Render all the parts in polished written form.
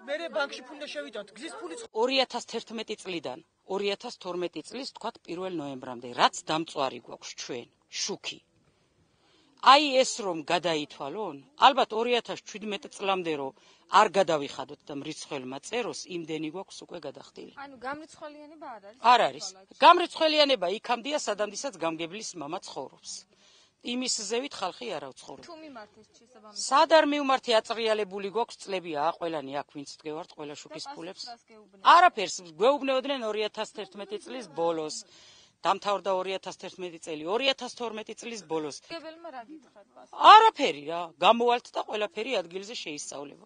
მერე ბანკში ფული შევიტანთ. გზის ფული 2011 წლიდან 2012 წლის თქვათ 1 ნოემბრამდე რაც დამწვარი გვაქვს ჩვენ შუქი. აი ეს რომ გადაითვალონ, ალბათ 2017 წლამდე რომ არ გადავიხადოთ და მრიცხველმა წეროს, იმდენი გვაქვს უკვე გადახდილი. ანუ გამრიცხველიანება არ არის? არ არის. გამრიცხველიანება იქამდეა, სადამდესაც გამგებლის მამა ცხოვრობს. იმის ზევით ხალხი არ ავცხოვრობს. თუ მიმართეს შესაბამისად. სად არ მივმართი აწრიალებული გვაქვს წლებია, ყველანი აქ ვინც დგევართ ყველა შუქის ფულებს. არაფერს გვეუბნეოდნენ 2011 წლის ბოლოს. დამთავრდა 2011 წელი, 2012 წლის ბოლოს. გებელმა რა გითხრათ მას? არაფერი რა, გამოვალთ და ყველაფერი ადგილზე შეისწავლება.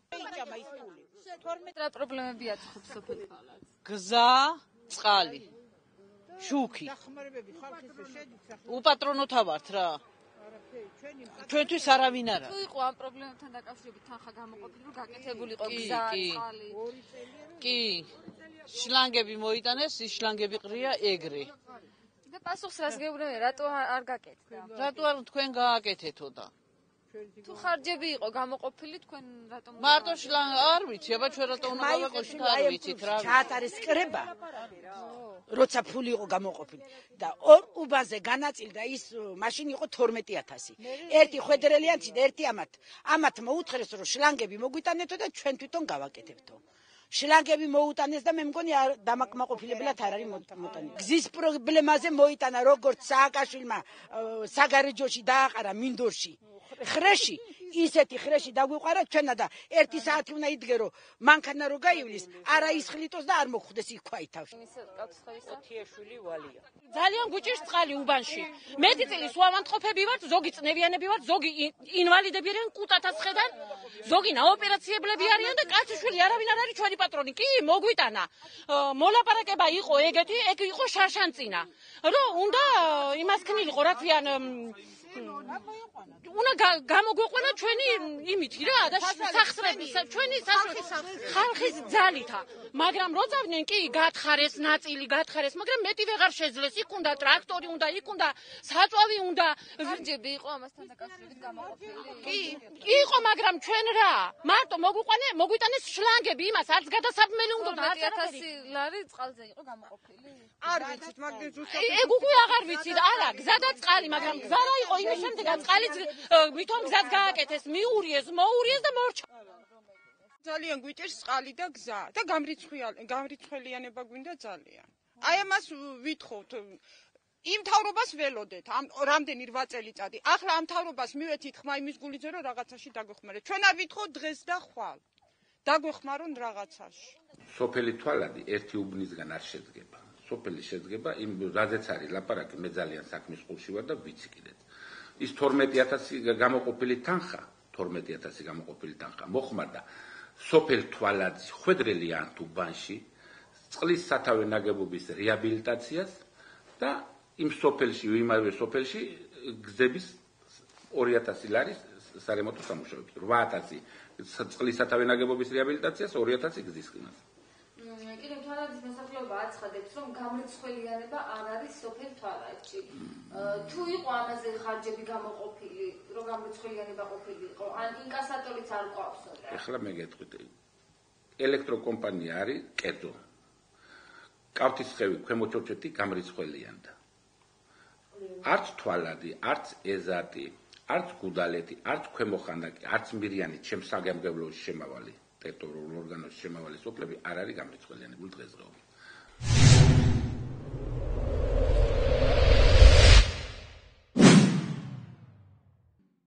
რა პრობლემები აწყობს სოფელ თვალად? გზა, წყალი, შუქი. უპატრონოთა ვართ რა. ჩვენთვის არავინ არა. თუ იყო ამ პრობლემებთან დაკავშირებით თანხა გამოყოფილი, რომ გაკეთებულიყო გზა, წყალი. კი. შლანგები მოიტანეს, ის შლანგები ყრია ეგრე. და პასუხს რას გეუბნები, რატო არ გაკეთდა? რატო არ თქვენ გააკეთეთო და? თუ ხარჯები იყო გამოყოფილი, თქვენ რატომ მარტო არ ვიცი, აბა ჩვენ რატო უნდა გავაკეთოთ, არ ვიცით რა. ჩაატარეს კრება. როცა ფული იყო გამოყოფილი და ორ უბანზე განაწილდა ის მაშინ იყო 12000. ერთი ხვედრელიანცი და ერთი ამათ მოუთხრეს რომ შლანგები მოგვიტანეთო და ჩვენ თვითონ გავაკეთებთო. შლანგები მოუტანეს და მე მგონი დამაკმაყოფილებელად არ არის მოტანილი. გზის პრობლემაზე მოიტანა როგორც სააკაშვილმა საგარეჯოში დააყარა მინდორში. ხრეში ისეთი ხრეში დაგვიყარა ჩვენა და 1 საათი უნდა იდგე რომ მანქანა რო გაივლის არა ისხლიტოს და არ მოხვდეს იქ ქვაითავში. ოთიაშვილი ვალია. ძალიან გვიჭირს წყალი უბანში. მეტი წელი სვავანტყოფები ვართ, ზოგი წნევიანები ვართ, ზოგი ინვალიდები არიან კუტათას ხედან, ზოგი ნაოპერაციებლები არიან და კაციშვილი არავინ არ არის ჩვენი პატრონი. კი, მოგვიტანა. მოლაპარაკება იყო ეგეთი, ეგ იყო შარშანწინა. რომ უნდა იმას ქნილიყო, რა ქვიან უნდა გამოგვეყვანა ჩვენი იმითი რა და სახსრები ჩვენი ხალხის ძალითა მაგრამ როწავდნენ კი გათხარეს ნაწილი გათხარეს მაგრამ მეტი ვეღარ შეძლეს იქ უნდა ტრაქტორი უნდა იქ უნდა საწვავი უნდა ხარჯები იყო ამასთან დაკავშირებით გამოყოფილი კი იყო მაგრამ ჩვენ რა მარტო მოგვიტანეს შლანგები იმას არც გადასაბმელი უნდა 1000 ლარი წყალზე იყო გამოყოფილი არ ვიცით მაგრამ ზუსტად ეგ უკვე აღარ ვიცით არა გზა და წყალი მაგრამ გზა რა იყო იმის შემდეგაც წყალი ვითომ გზაც გააკეთეს, მიურიეს, მოურიეს და მორჩა. ძალიან გვიჭირს წყალი და გზა და გამრიცხველიანება გვინდა ძალიან. აი ამას ვითხოვთ. იმ თავრობას ველოდეთ, რამდენი 8 წელიწადი. ახლა ამ თავრობას მივეთით ხმა იმის გულიძე რომ რაღაცაში დაგვეხმარეთ. ჩვენ არ ვითხოვთ დღეს და ხვალ. დაგვეხმარონ რაღაცაში. სოფელი თვალადი ერთი უბნისგან არ შედგება. სოფელი შედგება იმ რაზეც არის ლაპარაკი, მე ძალიან საქმის ყურში ვარ და ვიცი კიდეც. ის 12000 გამოყოფილი თანხა, 12000 გამოყოფილი თანხა მოხმარდა სოფელ თვალადის ხვედრელიან უბანში წყლის სათავე ნაგებობის რეაბილიტაციას და იმ სოფელში, იმავე სოფელში გზების 2000 ლარის სარემონტო სამუშაოებს, 8000 წყლის სათავე ნაგებობის რეაბილიტაციას, 2000 გზის ყინას. კიდევ თვალადის მოსახლეობა აცხადებს, რომ გამრიცხველიანება არ არის სოფელ თვალადში. თუ იყო ამაზე ხარჯები გამოყოფილი, რომ გამრიცხველიანება ყოფილიყო, ან ინკასატორიც არ ყავსო რა. ეხლა მე გეტყვით. ელექტროკომპანია არის კედო. კავთისხევი ქვემო ჩოჩეთი გამრიცხველიანდა. არც თვალადი, არც ეზატი, არც გუდალეთი, არც ქვემო ხანდაკი, არც მირიანი, ჩემს საგამგებლოში შემავალი. ტერიტორიულ ორგანოში შემავალი სოფლები არ არის გამრიცხველიანებული დღესდღეობით.